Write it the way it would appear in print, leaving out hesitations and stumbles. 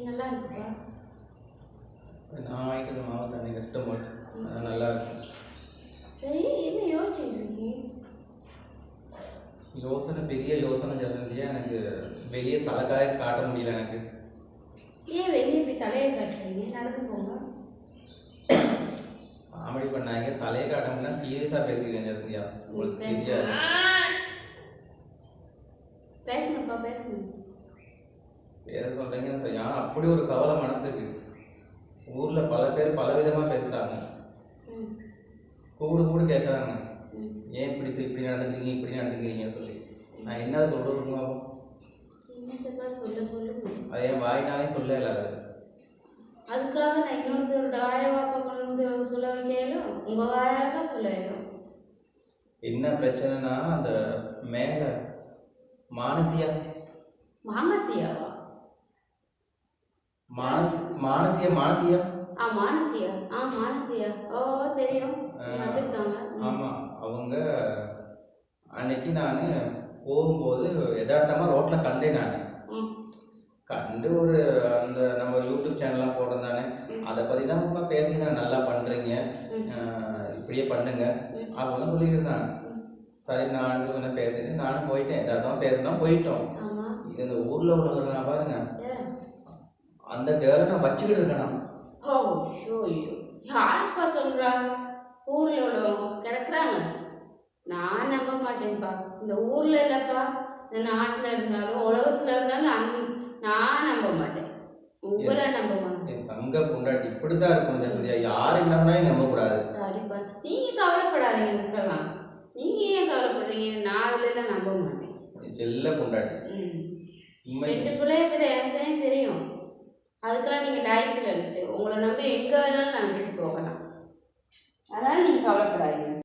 நல்லா இருக்குப்பா. நான் வாங்கிட்டு மாவு தண்ணி கஷ்டப்பட்டு நல்லா இருக்கும். சரி, என்ன யோசிச்சுட்டு இருக்கீங்க? யோசனை பெரிய யோசனை ஜெகந்தியா. எனக்கு வெளியே தலைக்காய காட்ட முடியல. எனக்கு ஏன் வெளியே போய் தலையை காட்டுறீங்க? நடந்து போங்க. காமெடி பண்ணாங்க. தலையை காட்ட முடியல. சீரியஸாக பேசிக்கிறேன் ஜெகந்தியா. உங்களுக்கு தெரியாது. பேசுங்கப்பா, பேசுங்க. பேர சொல்கிறீங்க. ஏன் அப்படி ஒரு கவலை மனசுக்கு. ஊரில் பல பேர் பல விதமாக பேசுகிறாங்க. கூடு கூடு கேட்குறாங்க, ஏன் இப்படி நடந்துக்கிறீங்க, இப்படி நடந்துக்கிறீங்க சொல்லி. நான் என்ன சொல்கிறதுங்க? என்னத்தப்பா சொல்லுங்க. அது என் வாயினாலே சொல்ல இல்லாத. அதுக்காக நான் இன்னொருத்தரோட வாயவாப்பா கொண்டு வந்து சொல்ல வைக்கலும் உங்கள் வாயால் தான் சொல்ல வேணும். என்ன பிரச்சனைனா அந்த மேலே மானசியா மானசியாவா? மானசியா மானசியா மானசியா. ஓ, தெரியும். வந்திருக்காங்க. ஆமாம். அவங்க அன்னைக்கு நான் போகும்போது யதார்த்தமாக ரோட்டில் கண்டேன். நான் கண்டு ஒரு அந்த நம்ம யூடியூப் சேனல்லாம் போடுறோம் தானே, அதை பற்றி தான் சும்மா பேசினேன். நல்லா பண்ணுறீங்க, இப்படியே பண்ணுங்க அப்படின்னு சொல்லியிருந்தாங்க. சரி, நானும் என்ன பேசிட்டு நானும் போயிட்டேன். யதார்த்தமாக பேசினா போயிட்டோம். இந்த ஊரில் உள்ளவங்க பாருங்க, அந்த கேர்ளை நான் வச்சுக்கிட்டு இருக்கேன். ஓ ஷோ, யாருப்பா சொல்கிறா? ஊரில் உள்ளவங்க கிடக்குறாங்க. நான் நம்ப மாட்டேன்ப்பா. இந்த ஊரில் இல்லைப்பா, இந்த நாட்டில் இருந்தாலும் உலகத்தில் இருந்தாலும் நான் நம்ப மாட்டேன். உங்களை நம்ப மாட்டேன். என் தங்க பொண்டாட்டி இப்படி தான் இருக்கும் ஜெகந்தியா. யார் என்னன்னா நம்பக்கூடாது. சரிப்பா, நீங்கள் கவலைப்படாதீங்க. இதுக்கெல்லாம் நீங்கள் ஏன் கவலைப்படுறீங்க? நான் அதிலெல்லாம் நம்ப மாட்டேன். செல்ல பொண்டாட்டி. 2 பிள்ளைய பற்றி எனக்கு தெரியும். அதுக்கெல்லாம் நீங்கள் டைரக்டில் இருக்கு. உங்களை நம்பி எங்கே வேணாலும் நான் விட்டுட்டு போகலாம். அதனால் நீங்கள் கவலைப்படாதீங்க.